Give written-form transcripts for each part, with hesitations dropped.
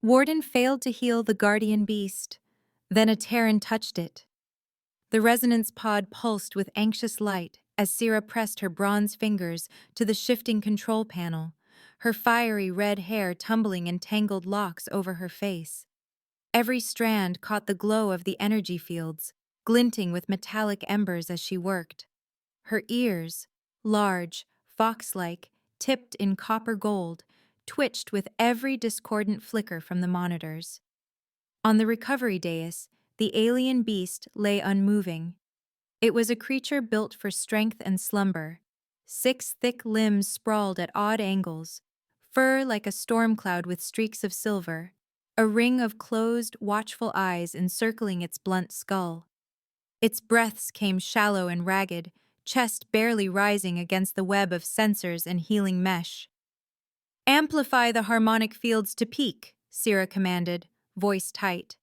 Warden failed to heal the guardian beast. Then a Terran touched it. The resonance pod pulsed with anxious light as Sira pressed her bronze fingers to the shifting control panel, her fiery red hair tumbling in tangled locks over her face. Every strand caught the glow of the energy fields, glinting with metallic embers as she worked. Her ears, large, fox-like, tipped in copper gold, twitched with every discordant flicker from the monitors. On the recovery dais, the alien beast lay unmoving. It was a creature built for strength and slumber. 6 thick limbs sprawled at odd angles, fur like a storm cloud with streaks of silver, a ring of closed, watchful eyes encircling its blunt skull. Its breaths came shallow and ragged, chest barely rising against the web of sensors and healing mesh. "Amplify the harmonic fields to peak," Sira commanded, voice tight.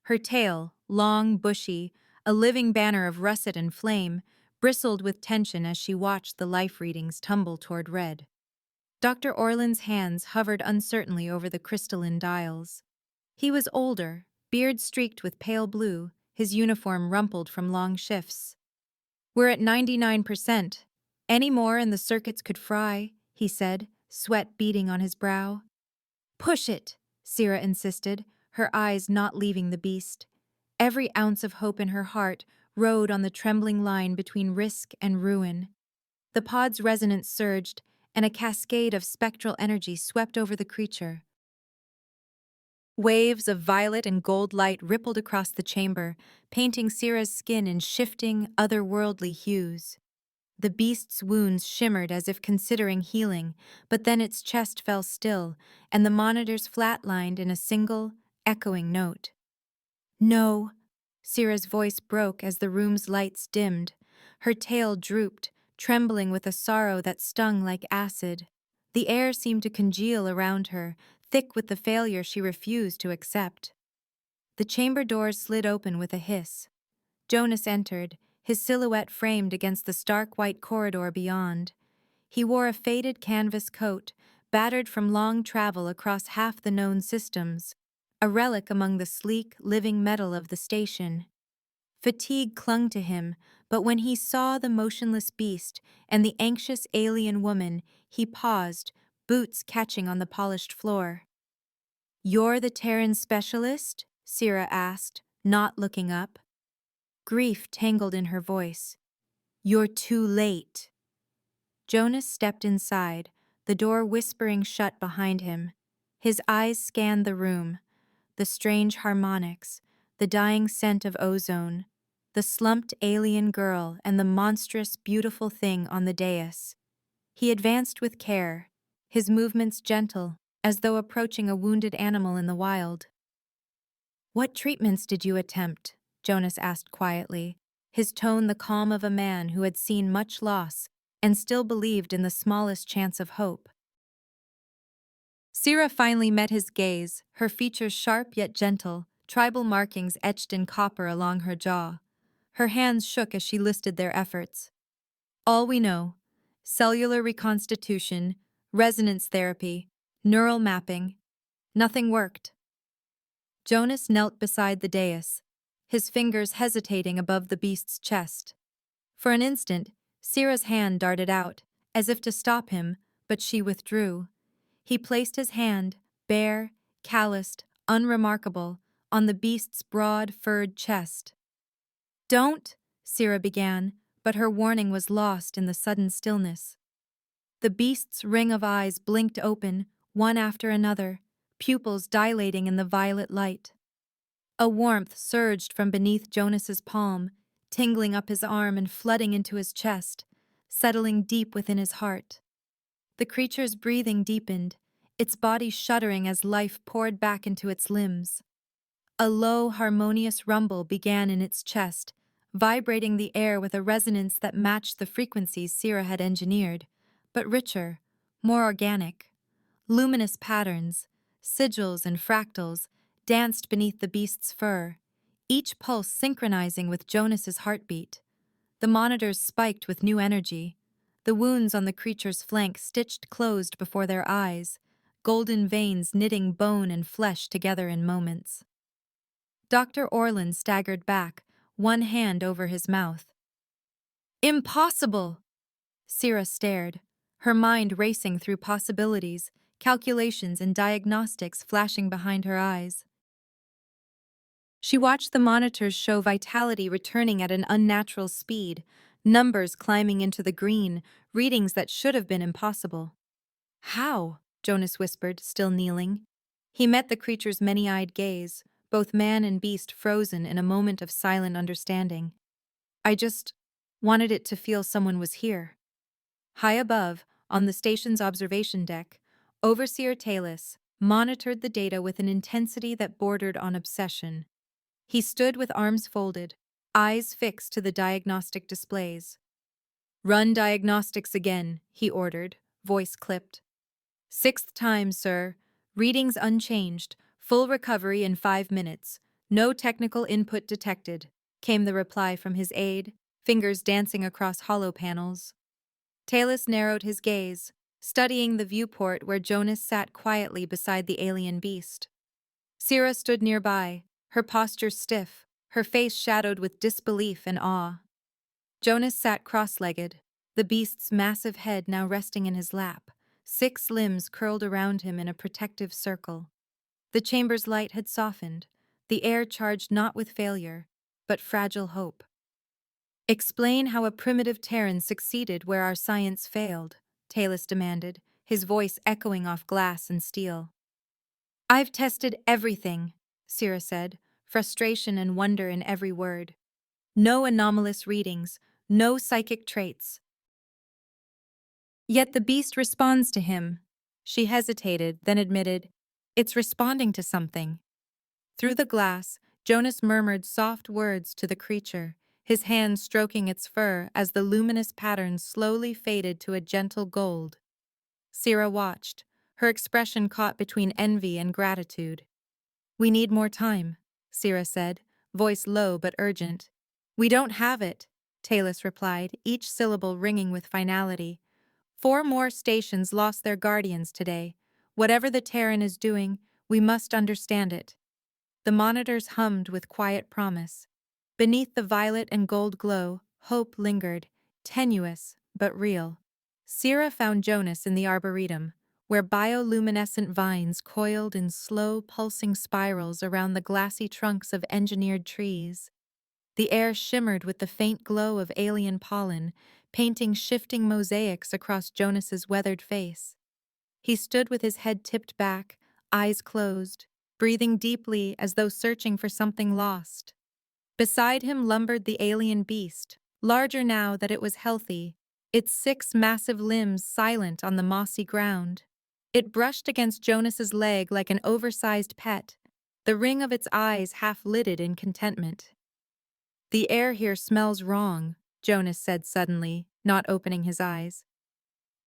Her tail, long, bushy, a living banner of russet and flame, bristled with tension as she watched the life readings tumble toward red. Dr. Orland's hands hovered uncertainly over the crystalline dials. He was older, beard streaked with pale blue, his uniform rumpled from long shifts. "We're at 99%. Any more and the circuits could fry," he said, sweat beading on his brow. "Push it," Sira insisted, her eyes not leaving the beast. Every ounce of hope in her heart rode on the trembling line between risk and ruin. The pod's resonance surged, and a cascade of spectral energy swept over the creature. Waves of violet and gold light rippled across the chamber, painting Sira's skin in shifting, otherworldly hues. The beast's wounds shimmered as if considering healing, but then its chest fell still, and the monitors flatlined in a single, echoing note. "No," Sira's voice broke as the room's lights dimmed. Her tail drooped, trembling with a sorrow that stung like acid. The air seemed to congeal around her, thick with the failure she refused to accept. The chamber doors slid open with a hiss. Jonas entered, his silhouette framed against the stark white corridor beyond. He wore a faded canvas coat, battered from long travel across half the known systems, a relic among the sleek, living metal of the station. Fatigue clung to him, but when he saw the motionless beast and the anxious alien woman, he paused, boots catching on the polished floor. "You're the Terran specialist?" Sira asked, not looking up. Grief tangled in her voice. "You're too late." Jonas stepped inside, the door whispering shut behind him. His eyes scanned the room, the strange harmonics, the dying scent of ozone, the slumped alien girl and the monstrous, beautiful thing on the dais. He advanced with care, his movements gentle, as though approaching a wounded animal in the wild. "What treatments did you attempt?" Jonas asked quietly, his tone the calm of a man who had seen much loss and still believed in the smallest chance of hope. Sira finally met his gaze, her features sharp yet gentle, tribal markings etched in copper along her jaw. Her hands shook as she listed their efforts. "All we know: cellular reconstitution, resonance therapy, neural mapping. Nothing worked." Jonas knelt beside the dais, his fingers hesitating above the beast's chest. For an instant, Sira's hand darted out, as if to stop him, but she withdrew. He placed his hand, bare, calloused, unremarkable, on the beast's broad, furred chest. "Don't," Sira began, but her warning was lost in the sudden stillness. The beast's ring of eyes blinked open, one after another, pupils dilating in the violet light. A warmth surged from beneath Jonas's palm, tingling up his arm and flooding into his chest, settling deep within his heart. The creature's breathing deepened, its body shuddering as life poured back into its limbs. A low, harmonious rumble began in its chest, vibrating the air with a resonance that matched the frequencies Sira had engineered, but richer, more organic. Luminous patterns, sigils and fractals, danced beneath the beast's fur, each pulse synchronizing with Jonas's heartbeat. The monitors spiked with new energy, the wounds on the creature's flank stitched closed before their eyes, golden veins knitting bone and flesh together in moments. Dr. Orland staggered back, one hand over his mouth. Impossible! Sira stared, her mind racing through possibilities, calculations and diagnostics flashing behind her eyes. She watched the monitors show vitality returning at an unnatural speed, numbers climbing into the green, readings that should have been impossible. How? Jonas whispered, still kneeling. He met the creature's many-eyed gaze, both man and beast frozen in a moment of silent understanding. I just wanted it to feel someone was here. High above, on the station's observation deck, Overseer Talus monitored the data with an intensity that bordered on obsession. He stood with arms folded, eyes fixed to the diagnostic displays. Run diagnostics again, he ordered, voice clipped. 6th time, sir. Readings unchanged. Full recovery in 5 minutes. No technical input detected, came the reply from his aide, fingers dancing across hollow panels. Talus narrowed his gaze, studying the viewport where Jonas sat quietly beside the alien beast. Sira stood nearby, her posture stiff, her face shadowed with disbelief and awe. Jonas sat cross-legged, the beast's massive head now resting in his lap, 6 limbs curled around him in a protective circle. The chamber's light had softened, the air charged not with failure, but fragile hope. Explain how a primitive Terran succeeded where our science failed, Talus demanded, his voice echoing off glass and steel. I've tested everything, Sira said, frustration and wonder in every word. No anomalous readings, no psychic traits. Yet the beast responds to him. She hesitated, then admitted, it's responding to something. Through the glass, Jonas murmured soft words to the creature, his hand stroking its fur as the luminous pattern slowly faded to a gentle gold. Sira watched, her expression caught between envy and gratitude. We need more time, Sira said, voice low but urgent. We don't have it, Talus replied, each syllable ringing with finality. 4 more stations lost their guardians today. Whatever the Terran is doing, we must understand it. The monitors hummed with quiet promise. Beneath the violet and gold glow, hope lingered, tenuous but real. Sira found Jonas in the arboretum, where bioluminescent vines coiled in slow, pulsing spirals around the glassy trunks of engineered trees. The air shimmered with the faint glow of alien pollen, painting shifting mosaics across Jonas's weathered face. He stood with his head tipped back, eyes closed, breathing deeply as though searching for something lost. Beside him lumbered the alien beast, larger now that it was healthy, its 6 massive limbs silent on the mossy ground. It brushed against Jonas's leg like an oversized pet, the ring of its eyes half-lidded in contentment. The air here smells wrong, Jonas said suddenly, not opening his eyes.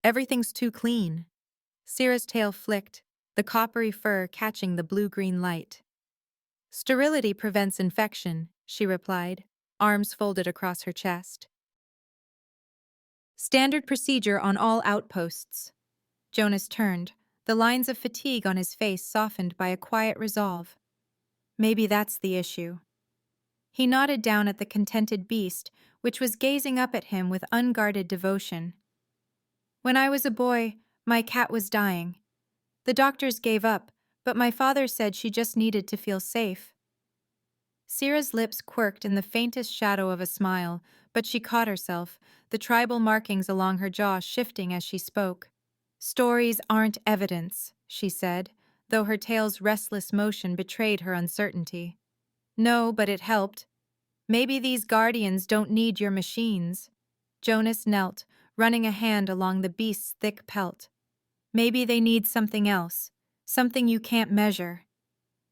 Everything's too clean. Sira's tail flicked, the coppery fur catching the blue-green light. Sterility prevents infection, she replied, arms folded across her chest. Standard procedure on all outposts. Jonas turned, the lines of fatigue on his face softened by a quiet resolve. Maybe that's the issue. He nodded down at the contented beast, which was gazing up at him with unguarded devotion. When I was a boy, my cat was dying. The doctors gave up, but my father said she just needed to feel safe. Sira's lips quirked in the faintest shadow of a smile, but she caught herself, the tribal markings along her jaw shifting as she spoke. Stories aren't evidence, she said, though her tail's restless motion betrayed her uncertainty. No, but it helped. Maybe these guardians don't need your machines. Jonas knelt, running a hand along the beast's thick pelt. Maybe they need something else, something you can't measure.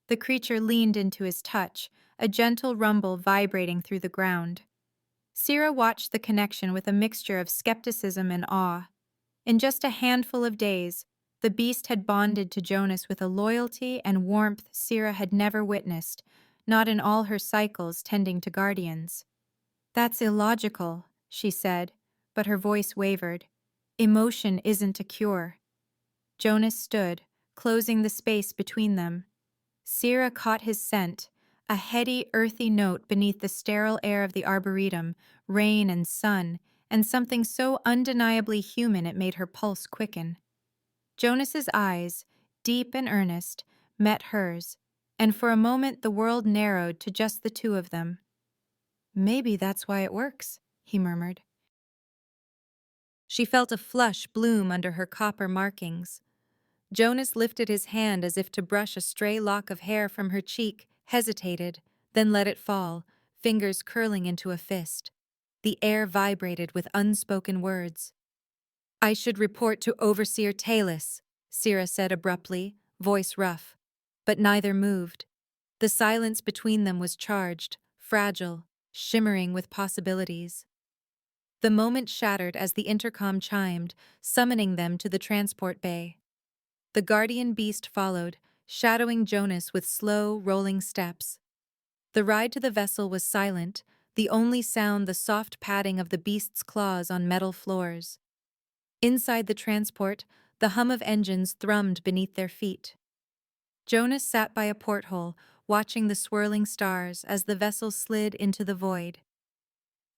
The creature leaned into his touch, a gentle rumble vibrating through the ground. Sira watched the connection with a mixture of skepticism and awe. In just a handful of days, the beast had bonded to Jonas with a loyalty and warmth Sira had never witnessed, not in all her cycles tending to guardians. That's illogical, she said, but her voice wavered. Emotion isn't a cure. Jonas stood, closing the space between them. Sira caught his scent, a heady, earthy note beneath the sterile air of the arboretum, rain and sun, and something so undeniably human it made her pulse quicken. Jonas's eyes, deep and earnest, met hers, and for a moment the world narrowed to just the two of them. "Maybe that's why it works," he murmured. She felt a flush bloom under her copper markings. Jonas lifted his hand as if to brush a stray lock of hair from her cheek, hesitated, then let it fall, fingers curling into a fist. The air vibrated with unspoken words. "I should report to Overseer Talus," Sira said abruptly, voice rough. But neither moved. The silence between them was charged, fragile, shimmering with possibilities. The moment shattered as the intercom chimed, summoning them to the transport bay. The guardian beast followed, shadowing Jonas with slow, rolling steps. The ride to the vessel was silent, the only sound the soft padding of the beast's claws on metal floors. Inside the transport, the hum of engines thrummed beneath their feet. Jonas sat by a porthole, watching the swirling stars as the vessel slid into the void.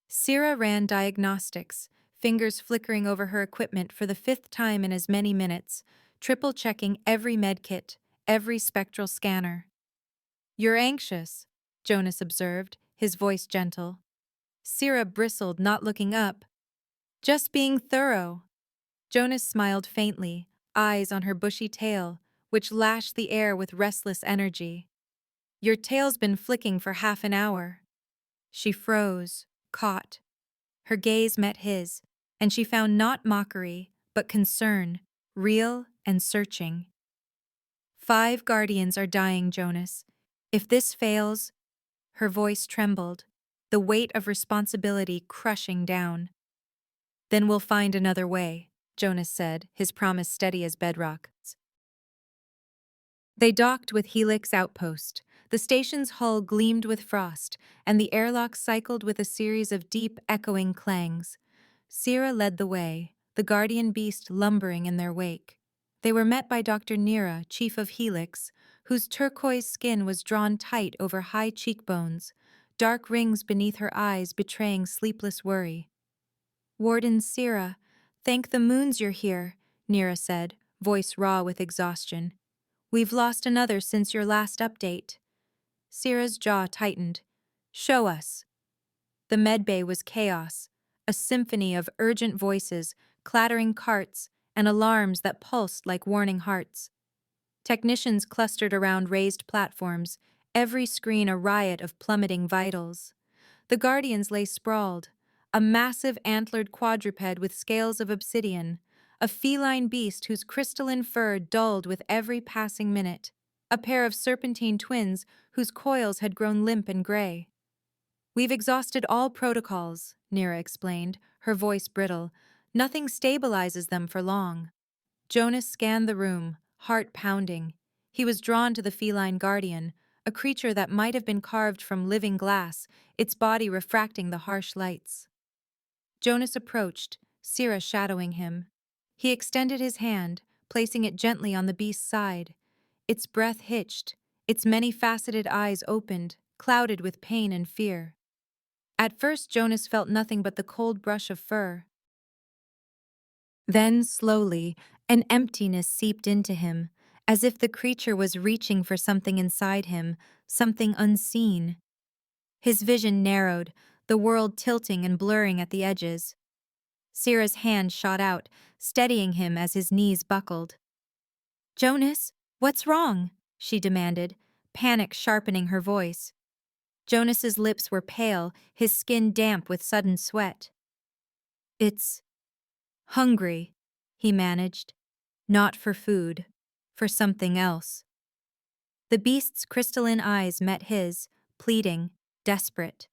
Sira ran diagnostics, fingers flickering over her equipment for the fifth time in as many minutes, triple-checking every medkit, every spectral scanner. "You're anxious," Jonas observed, his voice gentle. Sira bristled, not looking up. "Just being thorough." Jonas smiled faintly, eyes on her bushy tail, which lashed the air with restless energy. "Your tail's been flicking for half an hour." She froze, caught. Her gaze met his, and she found not mockery, but concern, real and searching. "5 guardians are dying, Jonas. If this fails—" Her voice trembled, the weight of responsibility crushing down. "Then we'll find another way," Jonas said, his promise steady as bedrock. They docked with Helix Outpost. The station's hull gleamed with frost, and the airlock cycled with a series of deep, echoing clangs. Sira led the way, the guardian beast lumbering in their wake. They were met by Dr. Nira, chief of Helix, whose turquoise skin was drawn tight over high cheekbones, dark rings beneath her eyes betraying sleepless worry. "Warden Sira, thank the moons you're here," Nira said, voice raw with exhaustion. "We've lost another since your last update." Sira's jaw tightened. "Show us." The medbay was chaos, a symphony of urgent voices, clattering carts, and alarms that pulsed like warning hearts. Technicians clustered around raised platforms, every screen a riot of plummeting vitals. The guardians lay sprawled, a massive antlered quadruped with scales of obsidian, a feline beast whose crystalline fur dulled with every passing minute, a pair of serpentine twins whose coils had grown limp and gray. "We've exhausted all protocols," Nira explained, her voice brittle. "Nothing stabilizes them for long." Jonas scanned the room, heart pounding. He was drawn to the feline guardian, a creature that might have been carved from living glass, its body refracting the harsh lights. Jonas approached, Sira shadowing him. He extended his hand, placing it gently on the beast's side. Its breath hitched, its many-faceted eyes opened, clouded with pain and fear. At first Jonas felt nothing but the cold brush of fur. Then, slowly, an emptiness seeped into him, as if the creature was reaching for something inside him, something unseen. His vision narrowed, the world tilting and blurring at the edges. Sira's hand shot out, steadying him as his knees buckled. "Jonas, what's wrong?" she demanded, panic sharpening her voice. Jonas's lips were pale, his skin damp with sudden sweat. "It's hungry," he managed. "Not for food, for something else." The beast's crystalline eyes met his, pleading, desperate.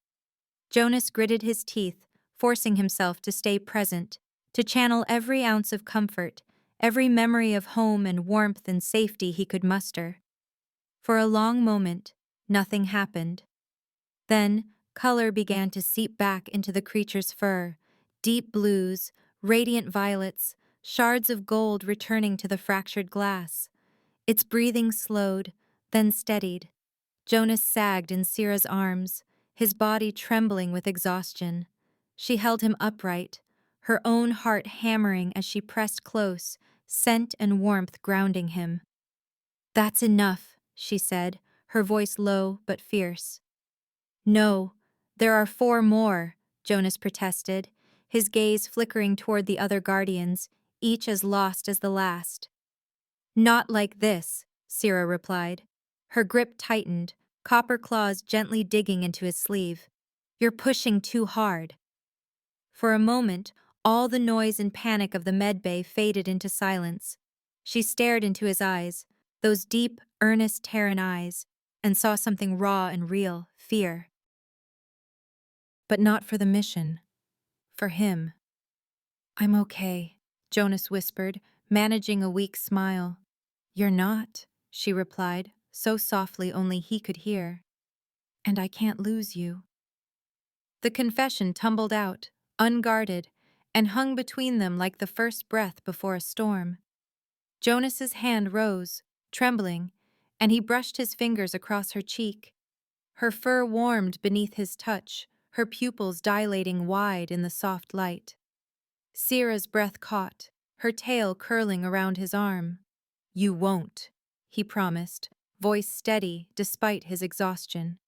Jonas gritted his teeth, forcing himself to stay present, to channel every ounce of comfort, every memory of home and warmth and safety he could muster. For a long moment, nothing happened. Then, color began to seep back into the creature's fur, deep blues, radiant violets, shards of gold returning to the fractured glass. Its breathing slowed, then steadied. Jonas sagged in Syrah's arms, his body trembling with exhaustion. She held him upright, her own heart hammering as she pressed close, scent and warmth grounding him. "That's enough," she said, her voice low but fierce. "No, there are 4 more," Jonas protested, his gaze flickering toward the other guardians, each as lost as the last. "Not like this," Syrah replied. Her grip tightened, copper claws gently digging into his sleeve. "You're pushing too hard." For a moment, all the noise and panic of the medbay faded into silence. She stared into his eyes, those deep, earnest Terran eyes, and saw something raw and real, fear. But not for the mission. For him. "I'm okay," Jonas whispered, managing a weak smile. "You're not," she replied, so softly only he could hear. "And I can't lose you." The confession tumbled out, unguarded, and hung between them like the first breath before a storm. Jonas's hand rose, trembling, and he brushed his fingers across her cheek. Her fur warmed beneath his touch, her pupils dilating wide in the soft light. Syrah's breath caught, her tail curling around his arm. "You won't," he promised, voice steady despite his exhaustion.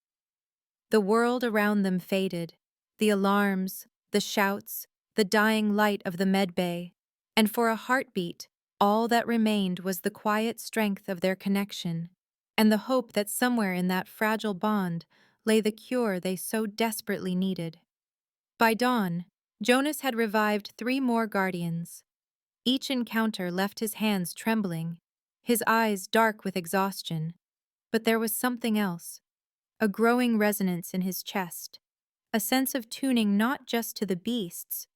The world around them faded, the alarms, the shouts, the dying light of the medbay, and for a heartbeat, all that remained was the quiet strength of their connection, and the hope that somewhere in that fragile bond lay the cure they so desperately needed. By dawn, Jonas had revived 3 more guardians. Each encounter left his hands trembling, his eyes dark with exhaustion. But there was something else, a growing resonance in his chest, a sense of tuning not just to the beasts,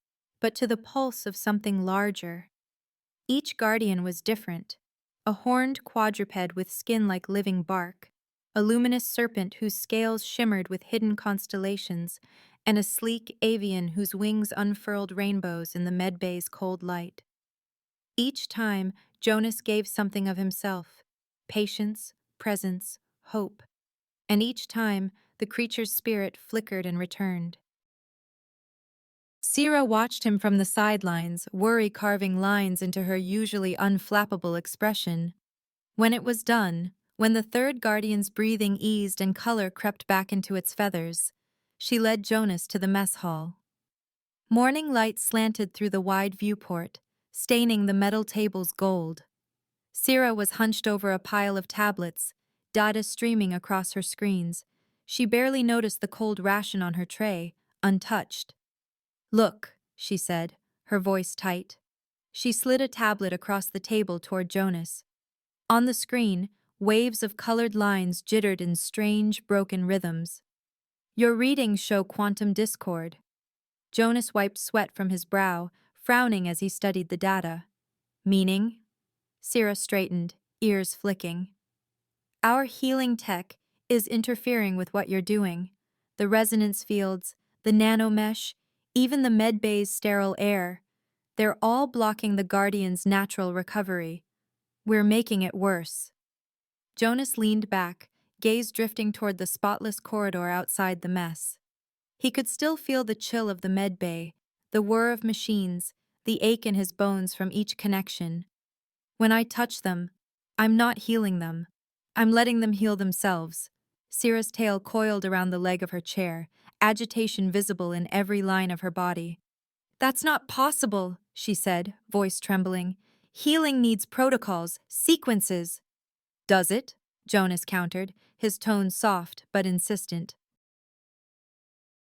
but to the pulse of something larger. Each guardian was different, a horned quadruped with skin like living bark, a luminous serpent whose scales shimmered with hidden constellations, and a sleek avian whose wings unfurled rainbows in the medbay's cold light. Each time, Jonas gave something of himself, patience, presence, hope, and each time the creature's spirit flickered and returned. Syrah watched him from the sidelines, worry carving lines into her usually unflappable expression. When it was done, when the third guardian's breathing eased and color crept back into its feathers, she led Jonas to the mess hall. Morning light slanted through the wide viewport, staining the metal tables gold. Syrah was hunched over a pile of tablets, data streaming across her screens. She barely noticed the cold ration on her tray, untouched. "Look," she said, her voice tight. She slid a tablet across the table toward Jonas. On the screen, waves of colored lines jittered in strange, broken rhythms. "Your readings show quantum discord." Jonas wiped sweat from his brow, frowning as he studied the data. "Meaning?" Syrah straightened, ears flicking. "Our healing tech is interfering with what you're doing. The resonance fields, the nanomesh, even the medbay's sterile air. They're all blocking the Guardian's natural recovery. We're making it worse." Jonas leaned back, gaze drifting toward the spotless corridor outside the mess. He could still feel the chill of the medbay, the whir of machines, the ache in his bones from each connection. "When I touch them, I'm not healing them. I'm letting them heal themselves." Syrah's tail coiled around the leg of her chair, agitation visible in every line of her body. "That's not possible," she said, voice trembling. "Healing needs protocols, sequences." "Does it?" Jonas countered, his tone soft but insistent.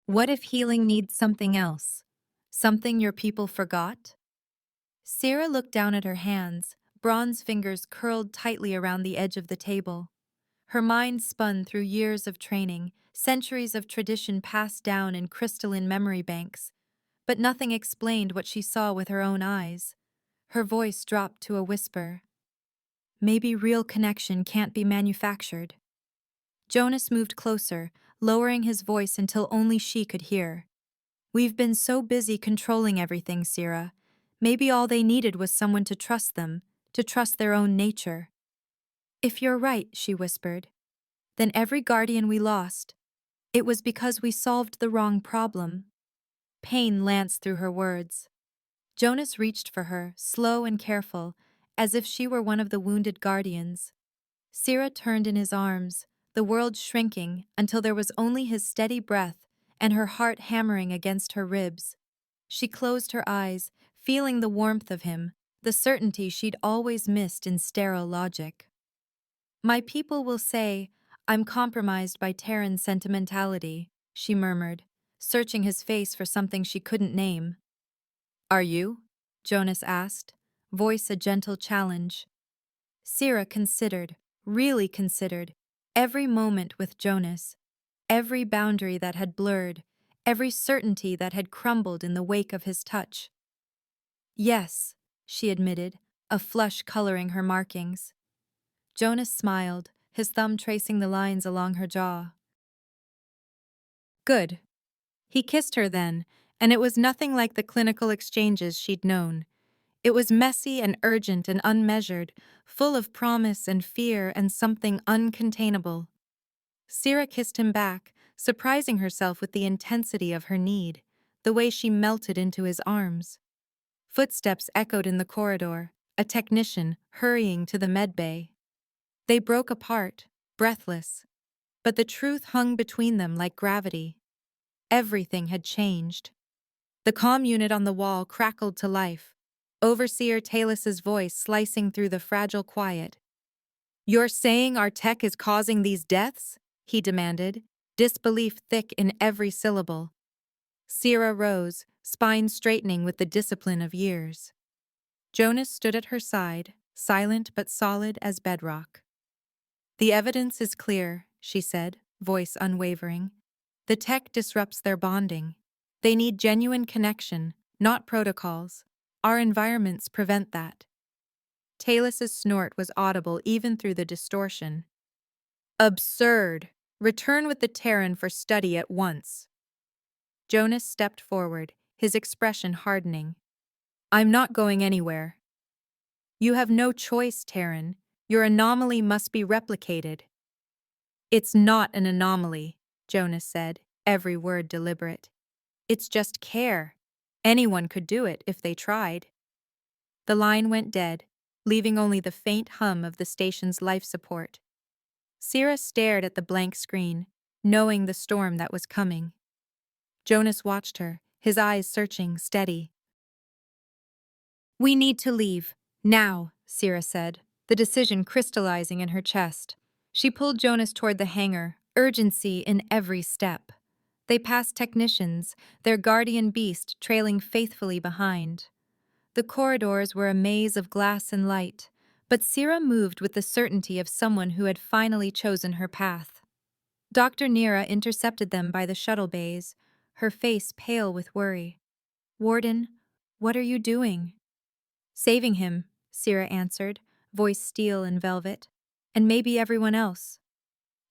"What if healing needs something else? Something your people forgot?" Syrah looked down at her hands, bronze fingers curled tightly around the edge of the table. Her mind spun through years of training, centuries of tradition passed down in crystalline memory banks, but nothing explained what she saw with her own eyes. Her voice dropped to a whisper. "Maybe real connection can't be manufactured." Jonas moved closer, lowering his voice until only she could hear. "We've been so busy controlling everything, Syrah. Maybe all they needed was someone to trust them, to trust their own nature." If you're right, she whispered, then every guardian we lost, it was because we solved the wrong problem. Pain lanced through her words. Jonas reached for her, slow and careful, as if she were one of the wounded guardians. Sira turned in his arms, the world shrinking until there was only his steady breath and her heart hammering against her ribs. She closed her eyes, feeling the warmth of him, the certainty she'd always missed in sterile logic. My people will say, I'm compromised by Terran sentimentality, she murmured, searching his face for something she couldn't name. Are you? Jonas asked, voice a gentle challenge. Sira considered, really considered, every moment with Jonas, every boundary that had blurred, every certainty that had crumbled in the wake of his touch. Yes, she admitted, a flush coloring her markings. Jonas smiled, his thumb tracing the lines along her jaw. Good. He kissed her then, and it was nothing like the clinical exchanges she'd known. It was messy and urgent and unmeasured, full of promise and fear and something uncontainable. Sira kissed him back, surprising herself with the intensity of her need, the way she melted into his arms. Footsteps echoed in the corridor, a technician hurrying to the medbay. They broke apart, breathless, but the truth hung between them like gravity. Everything had changed. The comm unit on the wall crackled to life, Overseer Talus's voice slicing through the fragile quiet. You're saying our tech is causing these deaths? He demanded, disbelief thick in every syllable. Sira rose, spine straightening with the discipline of years. Jonas stood at her side, silent but solid as bedrock. The evidence is clear, she said, voice unwavering. The tech disrupts their bonding. They need genuine connection, not protocols. Our environments prevent that. Talus's snort was audible even through the distortion. Absurd! Return with the Terran for study at once. Jonas stepped forward, his expression hardening. I'm not going anywhere. You have no choice, Terran. Your anomaly must be replicated. It's not an anomaly, Jonas said, every word deliberate. It's just care. Anyone could do it if they tried. The line went dead, leaving only the faint hum of the station's life support. Sira stared at the blank screen, knowing the storm that was coming. Jonas watched her, his eyes searching, steady. We need to leave. Now, Sira said, the decision crystallizing in her chest. She pulled Jonas toward the hangar, urgency in every step. They passed technicians, their guardian beast trailing faithfully behind. The corridors were a maze of glass and light, but Sira moved with the certainty of someone who had finally chosen her path. Dr. Nira intercepted them by the shuttle bays, her face pale with worry. Warden, what are you doing? Saving him, Sira answered, voice steel and velvet, and maybe everyone else.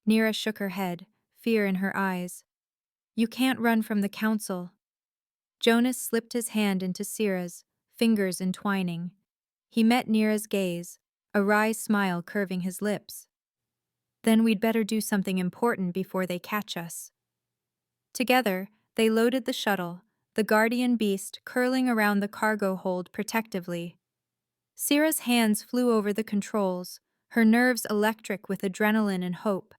Nira shook her head, fear in her eyes. You can't run from the council. Jonas slipped his hand into Sira's, fingers entwining. He met Nira's gaze, a wry smile curving his lips. Then we'd better do something important before they catch us. Together, they loaded the shuttle, the guardian beast curling around the cargo hold protectively. Sira's hands flew over the controls, her nerves electric with adrenaline and hope.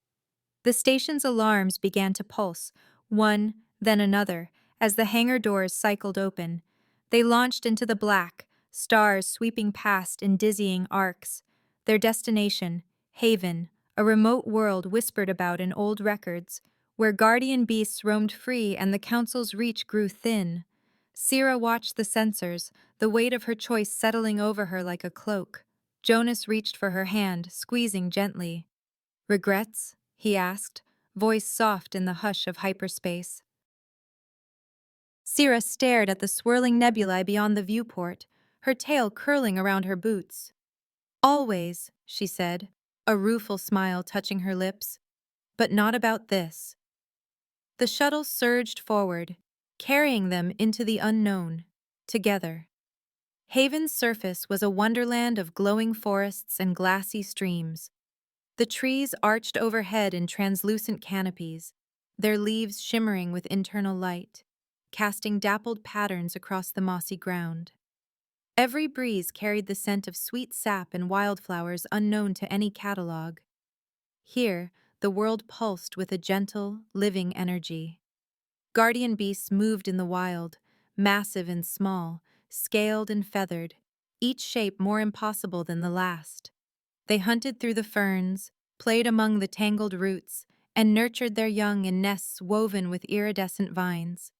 The station's alarms began to pulse, one, then another, as the hangar doors cycled open. They launched into the black, stars sweeping past in dizzying arcs. Their destination, Haven, a remote world whispered about in old records, where guardian beasts roamed free and the council's reach grew thin. Sira watched the sensors, the weight of her choice settling over her like a cloak. Jonas reached for her hand, squeezing gently. Regrets? He asked, voice soft in the hush of hyperspace. Sira stared at the swirling nebulae beyond the viewport, her tail curling around her boots. Always, she said, a rueful smile touching her lips. But not about this. The shuttle surged forward, carrying them into the unknown, together. Haven's surface was a wonderland of glowing forests and glassy streams. The trees arched overhead in translucent canopies, their leaves shimmering with internal light, casting dappled patterns across the mossy ground. Every breeze carried the scent of sweet sap and wildflowers unknown to any catalogue. Here, the world pulsed with a gentle, living energy. Guardian beasts moved in the wild, massive and small, scaled and feathered, each shape more impossible than the last. They hunted through the ferns, played among the tangled roots, and nurtured their young in nests woven with iridescent vines.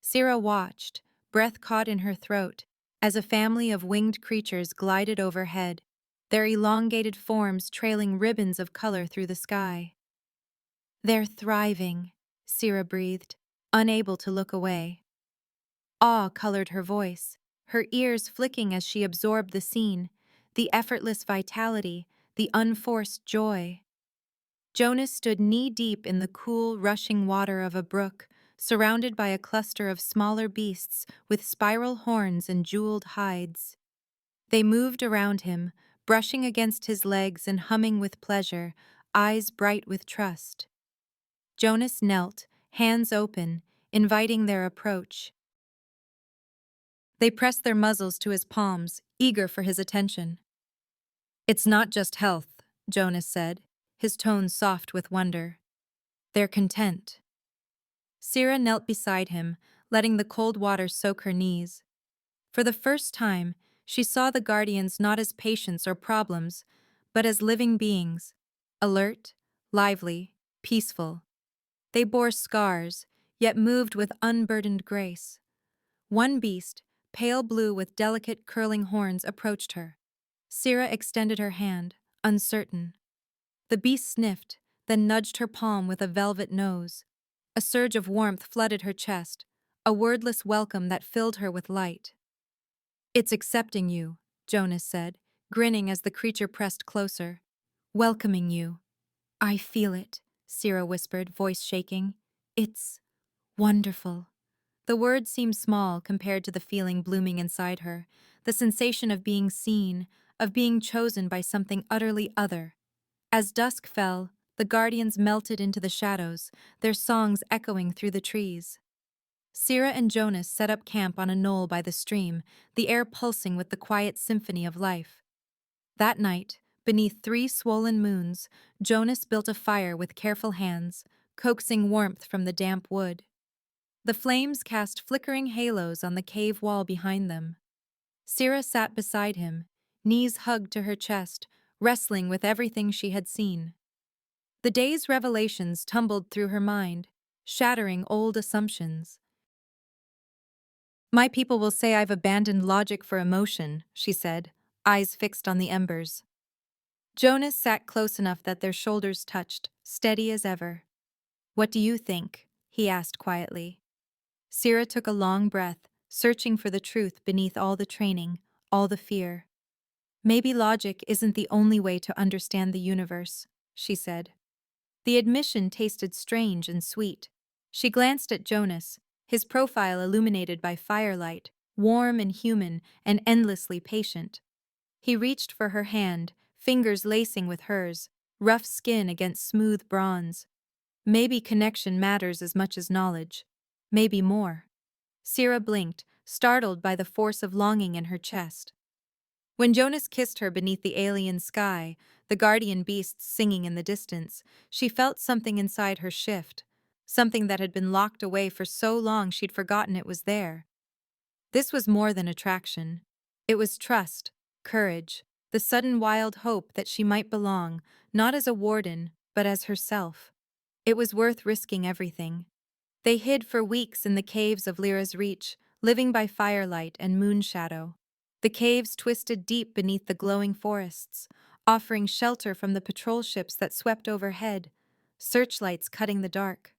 Syrah watched, breath caught in her throat, as a family of winged creatures glided overhead, their elongated forms trailing ribbons of color through the sky. "They're thriving," Syrah breathed, unable to look away. Awe colored her voice, her ears flicking as she absorbed the scene, the effortless vitality, the unforced joy. Jonas stood knee-deep in the cool, rushing water of a brook, surrounded by a cluster of smaller beasts with spiral horns and jeweled hides. They moved around him, brushing against his legs and humming with pleasure, eyes bright with trust. Jonas knelt, hands open, inviting their approach. They pressed their muzzles to his palms, eager for his attention. "It's not just health," Jonas said, his tone soft with wonder. "They're content." Syrah knelt beside him, letting the cold water soak her knees. For the first time, she saw the guardians not as patients or problems, but as living beings, alert, lively, peaceful. They bore scars, yet moved with unburdened grace. One beast, pale blue with delicate curling horns, approached her. Syrah extended her hand, uncertain. The beast sniffed, then nudged her palm with a velvet nose. A surge of warmth flooded her chest, a wordless welcome that filled her with light. "It's accepting you," Jonas said, grinning as the creature pressed closer. "Welcoming you." "I feel it," Syrah whispered, voice shaking. "It's wonderful." The words seemed small compared to the feeling blooming inside her, the sensation of being seen, of being chosen by something utterly other. As dusk fell, the guardians melted into the shadows, their songs echoing through the trees. Syrah and Jonas set up camp on a knoll by the stream, the air pulsing with the quiet symphony of life. That night, beneath 3 swollen moons, Jonas built a fire with careful hands, coaxing warmth from the damp wood. The flames cast flickering halos on the cave wall behind them. Syrah sat beside him, knees hugged to her chest, wrestling with everything she had seen. The day's revelations tumbled through her mind, shattering old assumptions. "My people will say I've abandoned logic for emotion," she said, eyes fixed on the embers. Jonas sat close enough that their shoulders touched, steady as ever. "What do you think?" he asked quietly. Syrah took a long breath, searching for the truth beneath all the training, all the fear. "Maybe logic isn't the only way to understand the universe," she said. The admission tasted strange and sweet. She glanced at Jonas, his profile illuminated by firelight, warm and human and endlessly patient. He reached for her hand, fingers lacing with hers, rough skin against smooth bronze. "Maybe connection matters as much as knowledge. Maybe more." Syrah blinked, startled by the force of longing in her chest. When Jonas kissed her beneath the alien sky, the guardian beasts singing in the distance, she felt something inside her shift, something that had been locked away for so long she'd forgotten it was there. This was more than attraction. It was trust, courage, the sudden wild hope that she might belong, not as a warden, but as herself. It was worth risking everything. They hid for weeks in the caves of Lyra's Reach, living by firelight and moon shadow. The caves twisted deep beneath the glowing forests, offering shelter from the patrol ships that swept overhead, searchlights cutting the dark.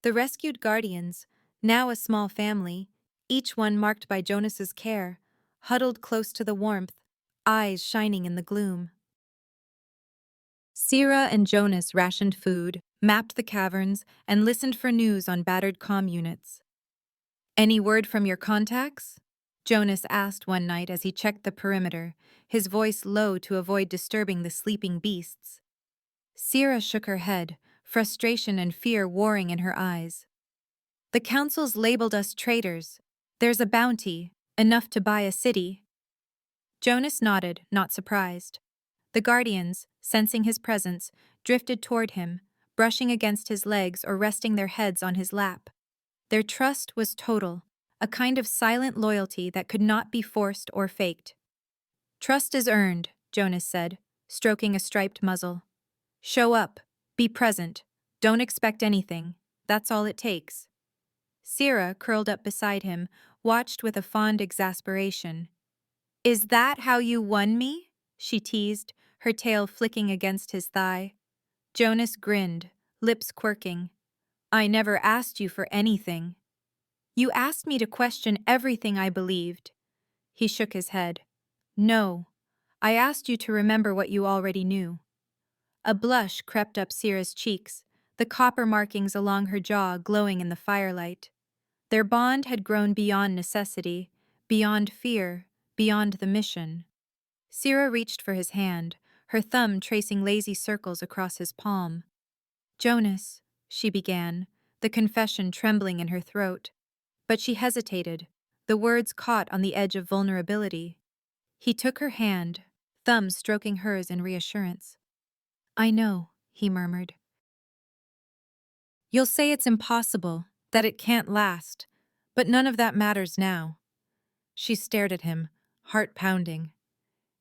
The rescued guardians, now a small family, each one marked by Jonas's care, huddled close to the warmth, eyes shining in the gloom. Syrah and Jonas rationed food, mapped the caverns, and listened for news on battered comm units. "Any word from your contacts?" Jonas asked one night as he checked the perimeter, his voice low to avoid disturbing the sleeping beasts. Sierra shook her head, frustration and fear warring in her eyes. The council's labeled us traitors. There's a bounty, enough to buy a city. Jonas nodded, not surprised. The guardians, sensing his presence, drifted toward him, brushing against his legs or resting their heads on his lap. Their trust was total, a kind of silent loyalty that could not be forced or faked. Trust is earned, Jonas said, stroking a striped muzzle. Show up, be present, don't expect anything, that's all it takes. Sierra, curled up beside him, watched with a fond exasperation. Is that how you won me? She teased, her tail flicking against his thigh. Jonas grinned, lips quirking. I never asked you for anything. You asked me to question everything I believed. He shook his head. No, I asked you to remember what you already knew. A blush crept up Sierra's cheeks, the copper markings along her jaw glowing in the firelight. Their bond had grown beyond necessity, beyond fear, beyond the mission. Sierra reached for his hand, her thumb tracing lazy circles across his palm. Jonas, she began, the confession trembling in her throat. But she hesitated, the words caught on the edge of vulnerability. He took her hand, thumb stroking hers in reassurance. I know, he murmured. You'll say it's impossible, that it can't last, but none of that matters now. She stared at him, heart pounding.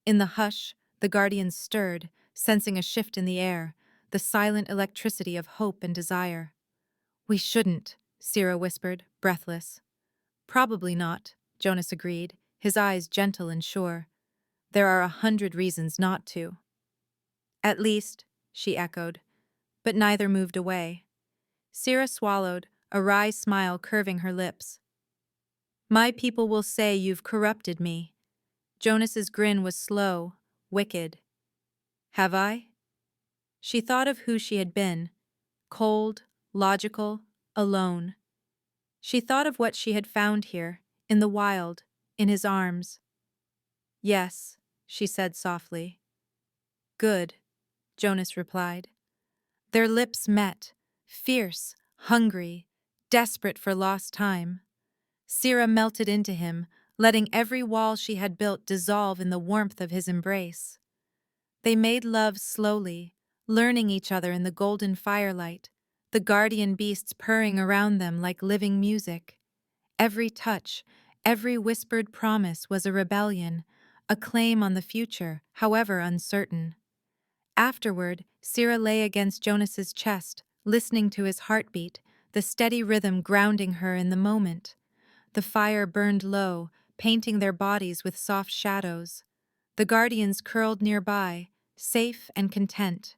In the hush, the guardians stirred, sensing a shift in the air, the silent electricity of hope and desire. We shouldn't, Sierra whispered, breathless. Probably not, Jonas agreed, his eyes gentle and sure. There are 100 reasons not to. At least, she echoed, but neither moved away. Sierra swallowed, a wry smile curving her lips. My people will say you've corrupted me. Jonas's grin was slow, wicked. Have I? She thought of who she had been, cold, logical, alone. She thought of what she had found here, in the wild, in his arms. Yes, she said softly. Good, Jonas replied. Their lips met, fierce, hungry, desperate for lost time. Sierra melted into him, letting every wall she had built dissolve in the warmth of his embrace. They made love slowly, learning each other in the golden firelight, the guardian beasts purring around them like living music. Every touch, every whispered promise was a rebellion, a claim on the future, however uncertain. Afterward, Sierra lay against Jonas's chest, listening to his heartbeat, the steady rhythm grounding her in the moment. The fire burned low, painting their bodies with soft shadows. The guardians curled nearby, safe and content.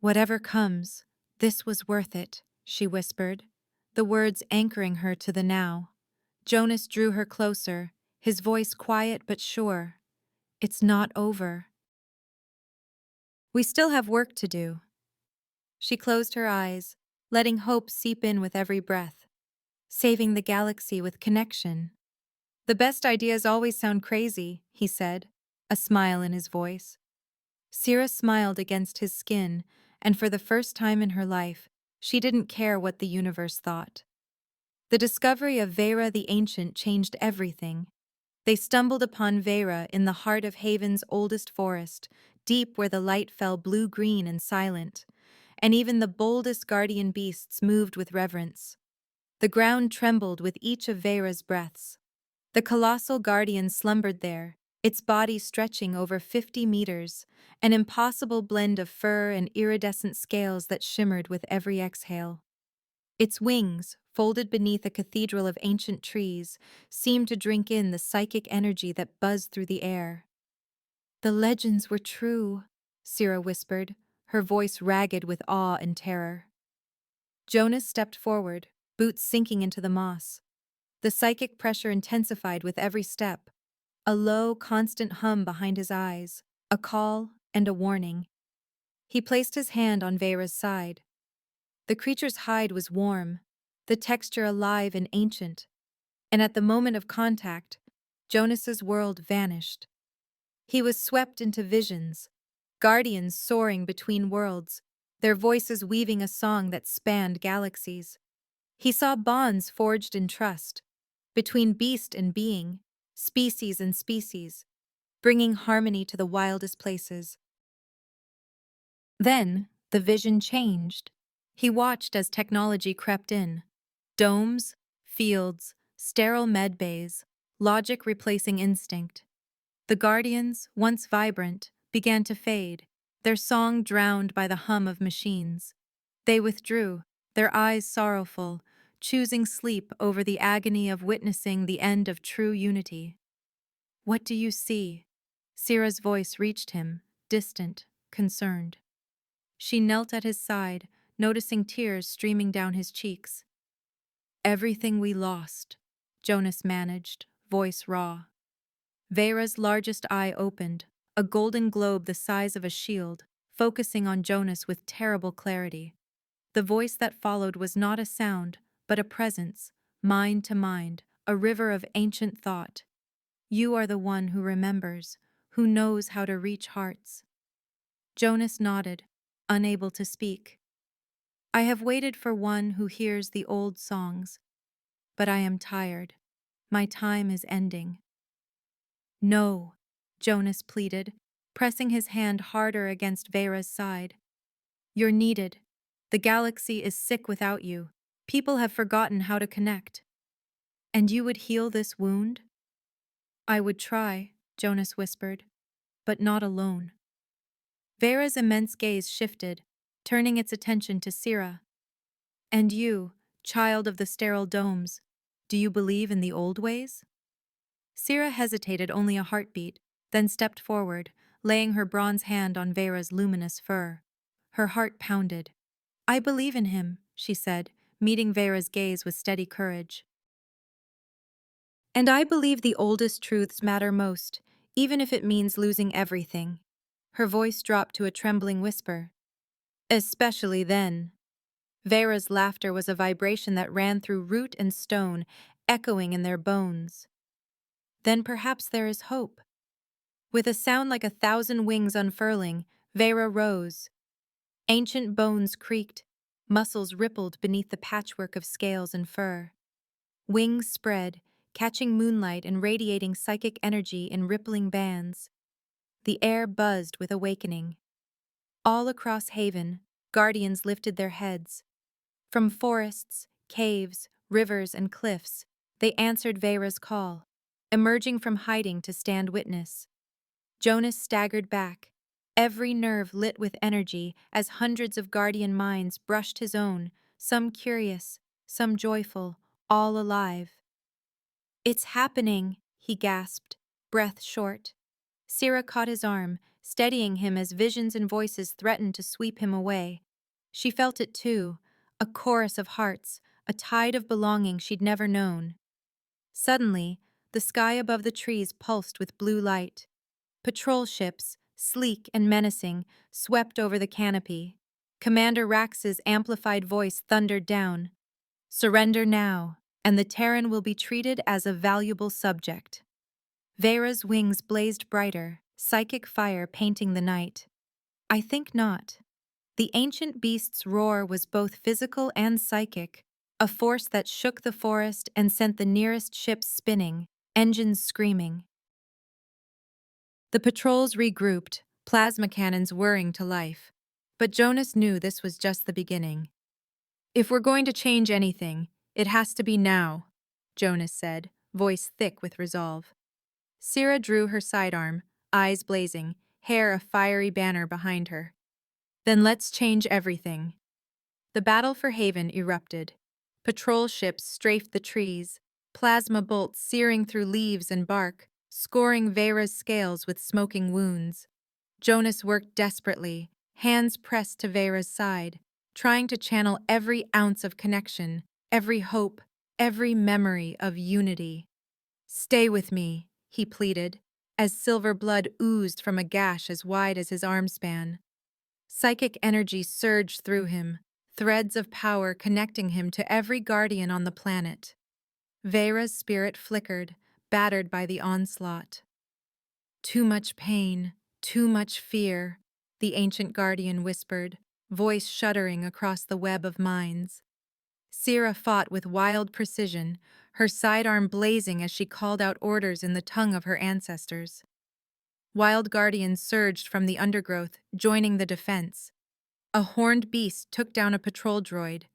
Whatever comes, this was worth it, she whispered, the words anchoring her to the now. Jonas drew her closer, his voice quiet but sure. It's not over. We still have work to do. She closed her eyes, letting hope seep in with every breath. Saving the galaxy with connection. The best ideas always sound crazy, he said, a smile in his voice. Sierra smiled against his skin, and for the first time in her life, she didn't care what the universe thought. The discovery of Vera the Ancient changed everything. They stumbled upon Vera in the heart of Haven's oldest forest, deep where the light fell blue-green and silent, and even the boldest guardian beasts moved with reverence. The ground trembled with each of Vera's breaths. The colossal guardian slumbered there, its body stretching over 50 meters, an impossible blend of fur and iridescent scales that shimmered with every exhale. Its wings, folded beneath a cathedral of ancient trees, seemed to drink in the psychic energy that buzzed through the air. The legends were true, Sierra whispered, her voice ragged with awe and terror. Jonas stepped forward, boots sinking into the moss. The psychic pressure intensified with every step, a low, constant hum behind his eyes, a call and a warning. He placed his hand on Vera's side. The creature's hide was warm, the texture alive and ancient, and at the moment of contact, Jonas's world vanished. He was swept into visions, guardians soaring between worlds, their voices weaving a song that spanned galaxies. He saw bonds forged in trust, between beast and being, species and species, bringing harmony to the wildest places. Then, the vision changed. He watched as technology crept in. Domes, fields, sterile med bays, logic replacing instinct. The Guardians, once vibrant, began to fade, their song drowned by the hum of machines. They withdrew, their eyes sorrowful, choosing sleep over the agony of witnessing the end of true unity. "What do you see?" Syrah's voice reached him, distant, concerned. She knelt at his side, noticing tears streaming down his cheeks. "Everything we lost," Jonas managed, voice raw. Vera's largest eye opened, a golden globe the size of a shield, focusing on Jonas with terrible clarity. The voice that followed was not a sound, but a presence, mind to mind, a river of ancient thought. "You are the one who remembers, who knows how to reach hearts." Jonas nodded, unable to speak. "I have waited for one who hears the old songs, but I am tired. My time is ending." "No," Jonas pleaded, pressing his hand harder against Vera's side. "You're needed. The galaxy is sick without you. People have forgotten how to connect. And you would heal this wound?" "I would try," Jonas whispered, "but not alone." Vera's immense gaze shifted, turning its attention to Syrah. "And you, child of the sterile domes, do you believe in the old ways?" Syrah hesitated only a heartbeat, then stepped forward, laying her bronze hand on Vera's luminous fur. Her heart pounded. "I believe in him," she said, meeting Vera's gaze with steady courage. "And I believe the oldest truths matter most, even if it means losing everything." Her voice dropped to a trembling whisper. "Especially then." Vera's laughter was a vibration that ran through root and stone, echoing in their bones. "Then perhaps there is hope." With a sound like 1,000 wings unfurling, Vera rose. Ancient bones creaked, muscles rippled beneath the patchwork of scales and fur. Wings spread, catching moonlight and radiating psychic energy in rippling bands. The air buzzed with awakening. All across Haven, guardians lifted their heads. From forests, caves, rivers, and cliffs, they answered Vera's call, emerging from hiding to stand witness. Jonas staggered back, every nerve lit with energy as hundreds of guardian minds brushed his own, some curious, some joyful, all alive. "It's happening," he gasped, breath short. Syrah caught his arm, steadying him as visions and voices threatened to sweep him away. She felt it too, a chorus of hearts, a tide of belonging she'd never known. Suddenly, the sky above the trees pulsed with blue light. Patrol ships, sleek and menacing, swept over the canopy. Commander Rax's amplified voice thundered down, "Surrender now, and the Terran will be treated as a valuable subject." Vera's wings blazed brighter, psychic fire painting the night. "I think not." The ancient beast's roar was both physical and psychic, a force that shook the forest and sent the nearest ships spinning, engines screaming. The patrols regrouped, plasma cannons whirring to life. But Jonas knew this was just the beginning. "If we're going to change anything, it has to be now," Jonas said, voice thick with resolve. Syrah drew her sidearm, eyes blazing, hair a fiery banner behind her. "Then let's change everything." The battle for Haven erupted. Patrol ships strafed the trees, plasma bolts searing through leaves and bark, scoring Vera's scales with smoking wounds. Jonas worked desperately, hands pressed to Vera's side, trying to channel every ounce of connection, every hope, every memory of unity. "Stay with me," he pleaded, as silver blood oozed from a gash as wide as his arm span. Psychic energy surged through him, threads of power connecting him to every guardian on the planet. Vera's spirit flickered, battered by the onslaught. Too much pain, too much fear, the ancient guardian whispered, voice shuddering across the web of minds. Sira fought with wild precision, her sidearm blazing as she called out orders in the tongue of her ancestors. Wild guardians surged from the undergrowth, joining the defense. A horned beast took down a patrol droid.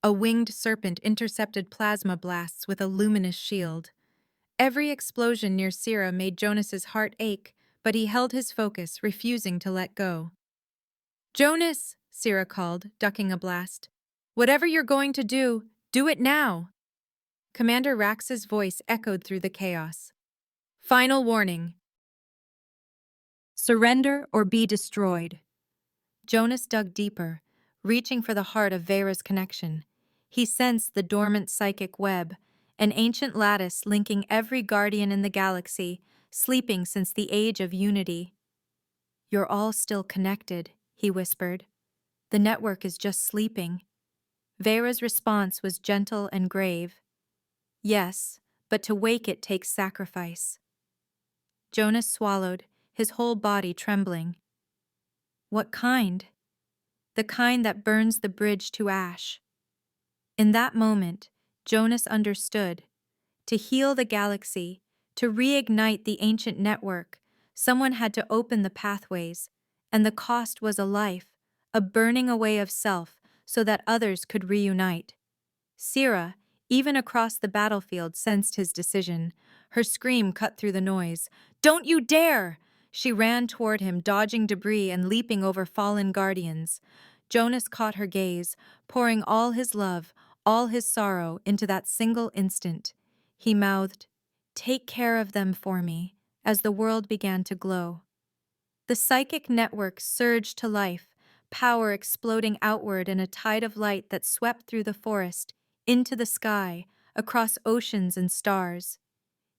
A winged serpent intercepted plasma blasts with a luminous shield. Every explosion near Sira made Jonas's heart ache, but he held his focus, refusing to let go. "Jonas," Sira called, ducking a blast. "Whatever you're going to do it now." Commander Rax's voice echoed through the chaos. "Final warning. Surrender or be destroyed." Jonas dug deeper, reaching for the heart of Vera's connection. He sensed the dormant psychic web, an ancient lattice linking every guardian in the galaxy, sleeping since the Age of Unity. "You're all still connected," he whispered. "The network is just sleeping." Vera's response was gentle and grave. "Yes, but to wake it takes sacrifice." Jonas swallowed, his whole body trembling. "What kind?" "The kind that burns the bridge to ash." In that moment, Jonas understood. To heal the galaxy, to reignite the ancient network, someone had to open the pathways, and the cost was a life, a burning away of self so that others could reunite. Sira, even across the battlefield, sensed his decision. Her scream cut through the noise. "Don't you dare!" She ran toward him, dodging debris and leaping over fallen guardians. Jonas caught her gaze, pouring all his love, all his sorrow into that single instant. He mouthed, "Take care of them for me," as the world began to glow. The psychic network surged to life, power exploding outward in a tide of light that swept through the forest, into the sky, across oceans and stars.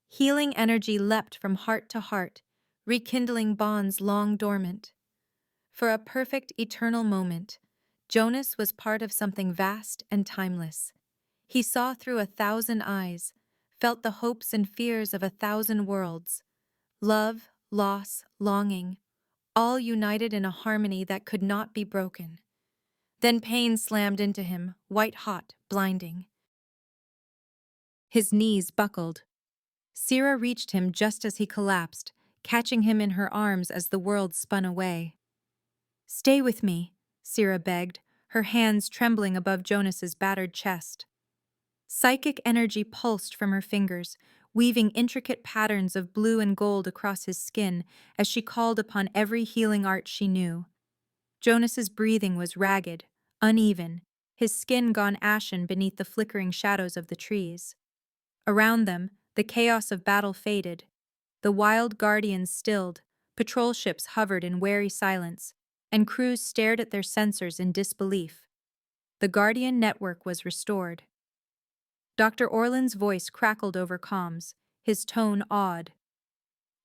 Healing energy leapt from heart to heart, rekindling bonds long dormant. For a perfect eternal moment, Jonas was part of something vast and timeless. He saw through 1,000 eyes, felt the hopes and fears of 1,000 worlds. Love, loss, longing, all united in a harmony that could not be broken. Then pain slammed into him, white-hot, blinding. His knees buckled. Sira reached him just as he collapsed, catching him in her arms as the world spun away. "Stay with me," Sira begged, her hands trembling above Jonas's battered chest. Psychic energy pulsed from her fingers, weaving intricate patterns of blue and gold across his skin as she called upon every healing art she knew. Jonas's breathing was ragged, uneven, his skin gone ashen beneath the flickering shadows of the trees. Around them, the chaos of battle faded. The wild guardians stilled, patrol ships hovered in wary silence, and crews stared at their sensors in disbelief. The Guardian network was restored. Dr. Orland's voice crackled over comms, his tone awed.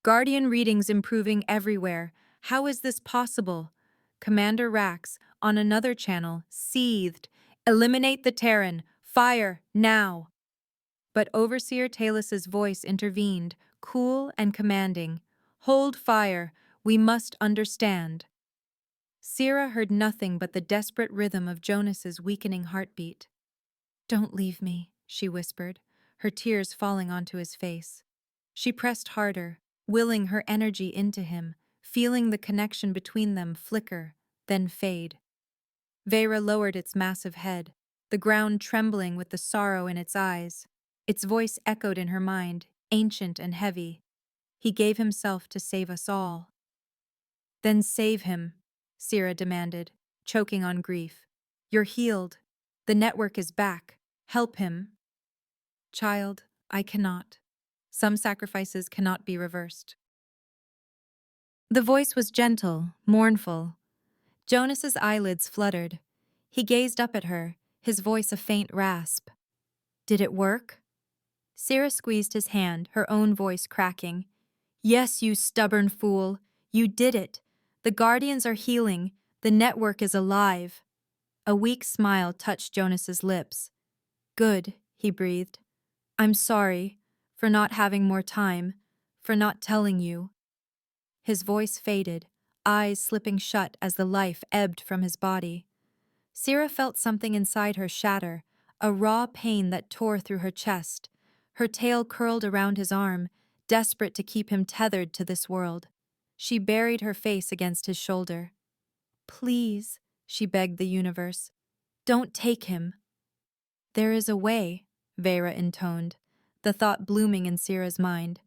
"Guardian readings improving everywhere. How is this possible?" Commander Rax, on another channel, seethed. "Eliminate the Terran. Fire, now!" But Overseer Talus's voice intervened, cool and commanding. "Hold fire. We must understand." Sira heard nothing but the desperate rhythm of Jonas's weakening heartbeat. "Don't leave me," she whispered, her tears falling onto his face. She pressed harder, willing her energy into him, feeling the connection between them flicker, then fade. Vera lowered its massive head, the ground trembling with the sorrow in its eyes. Its voice echoed in her mind, ancient and heavy. "He gave himself to save us all." "Then save him," Sira demanded, choking on grief. "You're healed. The network is back. Help him." "Child, I cannot. Some sacrifices cannot be reversed." The voice was gentle, mournful. Jonas's eyelids fluttered. He gazed up at her, his voice a faint rasp. "Did it work?" Sira squeezed his hand, her own voice cracking. "Yes, you stubborn fool. You did it. The Guardians are healing. The network is alive." A weak smile touched Jonas's lips. "Good," he breathed. "I'm sorry. for not having more time, for not telling you." His voice faded, eyes slipping shut as the life ebbed from his body. Sierra felt something inside her shatter, a raw pain that tore through her chest. Her tail curled around his arm, desperate to keep him tethered to this world. She buried her face against his shoulder. "Please," she begged the universe, "don't take him." "There is a way," Vera intoned, the thought blooming in Sierra's mind.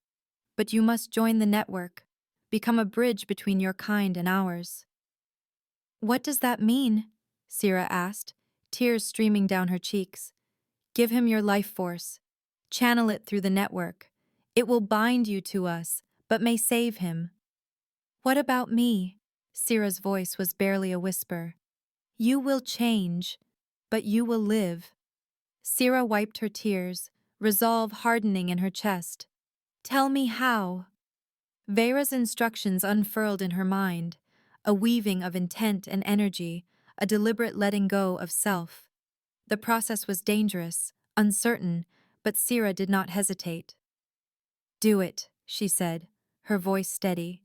"But you must join the network, become a bridge between your kind and ours." "What does that mean?" Sierra asked, tears streaming down her cheeks. "Give him your life force. Channel it through the network. It will bind you to us, but may save him." "What about me?" Sierra's voice was barely a whisper. "You will change, but you will live." Sierra wiped her tears, resolve hardening in her chest. "Tell me how." Vera's instructions unfurled in her mind, a weaving of intent and energy, a deliberate letting go of self. The process was dangerous, uncertain, but Sierra did not hesitate. "Do it," she said, her voice steady.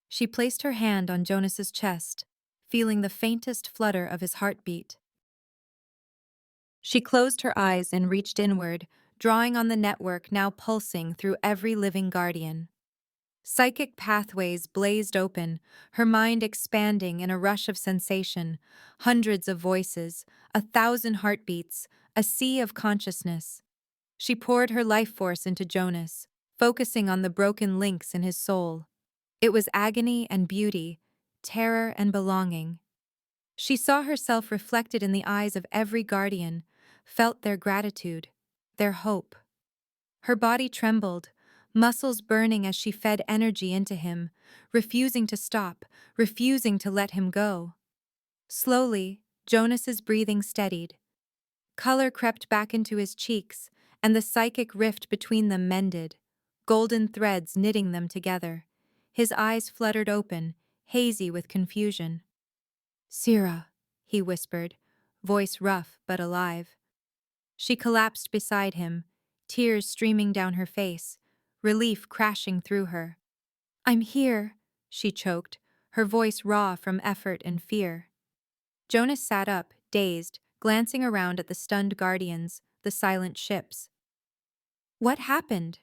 She placed her hand on Jonas's chest, feeling the faintest flutter of his heartbeat. She closed her eyes and reached inward, drawing on the network now pulsing through every living guardian. Psychic pathways blazed open, her mind expanding in a rush of sensation, hundreds of voices, 1,000 heartbeats, a sea of consciousness. She poured her life force into Jonas, focusing on the broken links in his soul. It was agony and beauty, terror and belonging. She saw herself reflected in the eyes of every guardian, felt their gratitude, their hope. Her body trembled, muscles burning as she fed energy into him, refusing to stop, refusing to let him go. Slowly, Jonas's breathing steadied. Color crept back into his cheeks, and the psychic rift between them mended, golden threads knitting them together. His eyes fluttered open, hazy with confusion. "Sierra," he whispered, voice rough but alive. She collapsed beside him, tears streaming down her face, relief crashing through her. "I'm here," she choked, her voice raw from effort and fear. Jonas sat up, dazed, glancing around at the stunned guardians, the silent ships. "What happened?"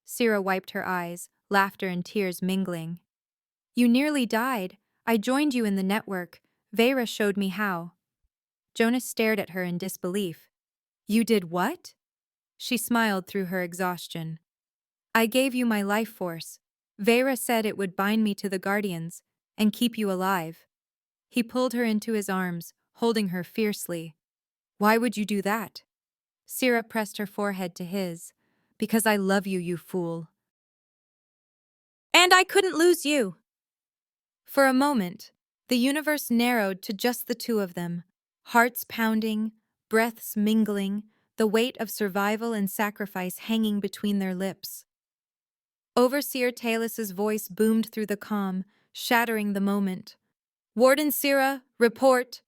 Sierra wiped her eyes, laughter and tears mingling. "You nearly died. I joined you in the network. Vera showed me how." Jonas stared at her in disbelief. "You did what?" She smiled through her exhaustion. "I gave you my life force. Vera said it would bind me to the Guardians and keep you alive." He pulled her into his arms, holding her fiercely. "Why would you do that?" Sierra pressed her forehead to his. "Because I love you, you fool. And I couldn't lose you." For a moment, the universe narrowed to just the two of them, hearts pounding, breaths mingling, the weight of survival and sacrifice hanging between their lips. Overseer Talus's voice boomed through the calm, shattering the moment. "Warden Sierra, report!"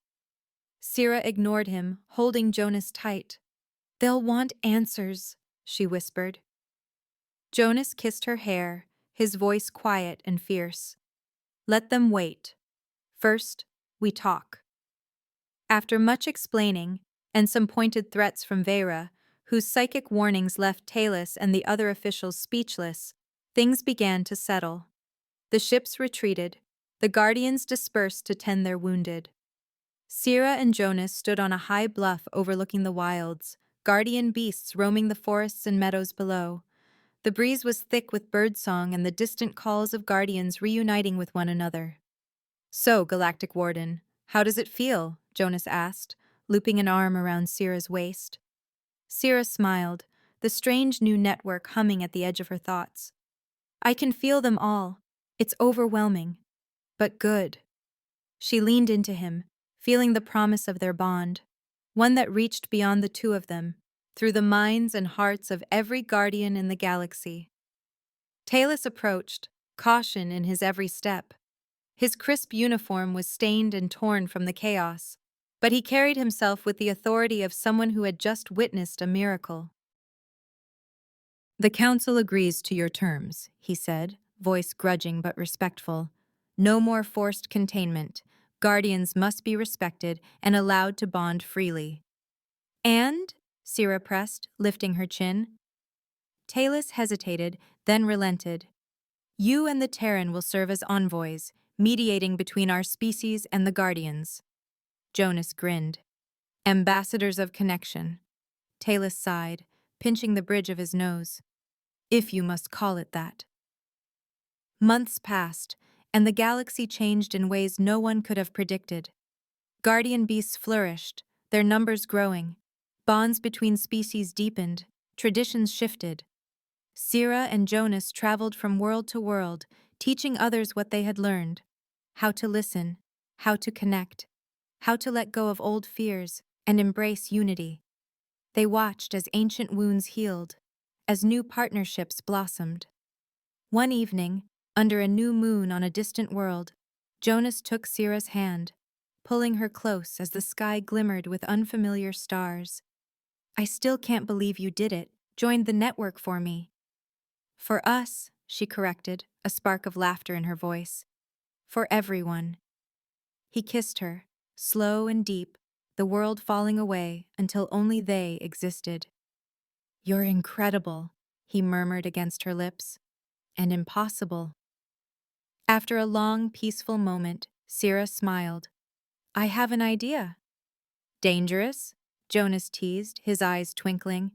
Sierra ignored him, holding Jonas tight. "They'll want answers," she whispered. Jonas kissed her hair, his voice quiet and fierce. "Let them wait. First, we talk." After much explaining, and some pointed threats from Vera, whose psychic warnings left Talus and the other officials speechless, things began to settle. The ships retreated, the Guardians dispersed to tend their wounded. Sierra and Jonas stood on a high bluff overlooking the wilds, guardian beasts roaming the forests and meadows below. The breeze was thick with birdsong and the distant calls of guardians reuniting with one another. "So, Galactic Warden, how does it feel?" Jonas asked, looping an arm around Sierra's waist. Sierra smiled, the strange new network humming at the edge of her thoughts. "I can feel them all. It's overwhelming. But good." She leaned into him, feeling the promise of their bond, one that reached beyond the two of them, through the minds and hearts of every guardian in the galaxy. Talus approached, caution in his every step. His crisp uniform was stained and torn from the chaos, but he carried himself with the authority of someone who had just witnessed a miracle. The council agrees to your terms, he said, voice grudging but respectful. No more forced containment. Guardians must be respected and allowed to bond freely. And? Syrah pressed, lifting her chin. Talus hesitated, then relented. You and the Terran will serve as envoys, mediating between our species and the Guardians. Jonas grinned. Ambassadors of connection. Talus sighed, pinching the bridge of his nose. If you must call it that. Months passed, and the galaxy changed in ways no one could have predicted. Guardian beasts flourished, their numbers growing. Bonds between species deepened, traditions shifted. Syrah and Jonas traveled from world to world, teaching others what they had learned. How to listen, how to connect, how to let go of old fears and embrace unity. They watched as ancient wounds healed, as new partnerships blossomed. One evening, under a new moon on a distant world, Jonas took Syrah's hand, pulling her close as the sky glimmered with unfamiliar stars. I still can't believe you did it, joined the network for me. For us, she corrected, a spark of laughter in her voice. For everyone. He kissed her, slow and deep, the world falling away until only they existed. You're incredible, he murmured against her lips. And impossible. After a long, peaceful moment, Syrah smiled. I have an idea. Dangerous? Jonas teased, his eyes twinkling.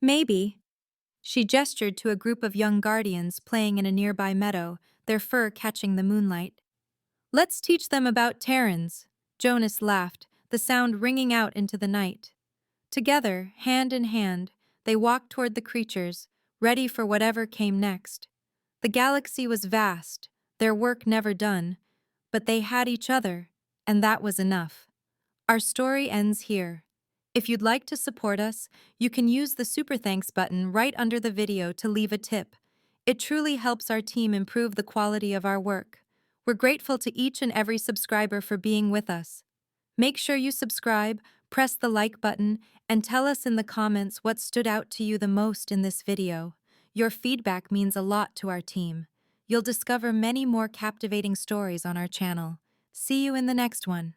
Maybe. She gestured to a group of young guardians playing in a nearby meadow, their fur catching the moonlight. Let's teach them about Terrans. Jonas laughed, the sound ringing out into the night. Together, hand in hand, they walked toward the creatures, ready for whatever came next. The galaxy was vast, their work never done, but they had each other, and that was enough. Our story ends here. If you'd like to support us, you can use the Super Thanks button right under the video to leave a tip. It truly helps our team improve the quality of our work. We're grateful to each and every subscriber for being with us. Make sure you subscribe, press the like button, and tell us in the comments what stood out to you the most in this video. Your feedback means a lot to our team. You'll discover many more captivating stories on our channel. See you in the next one.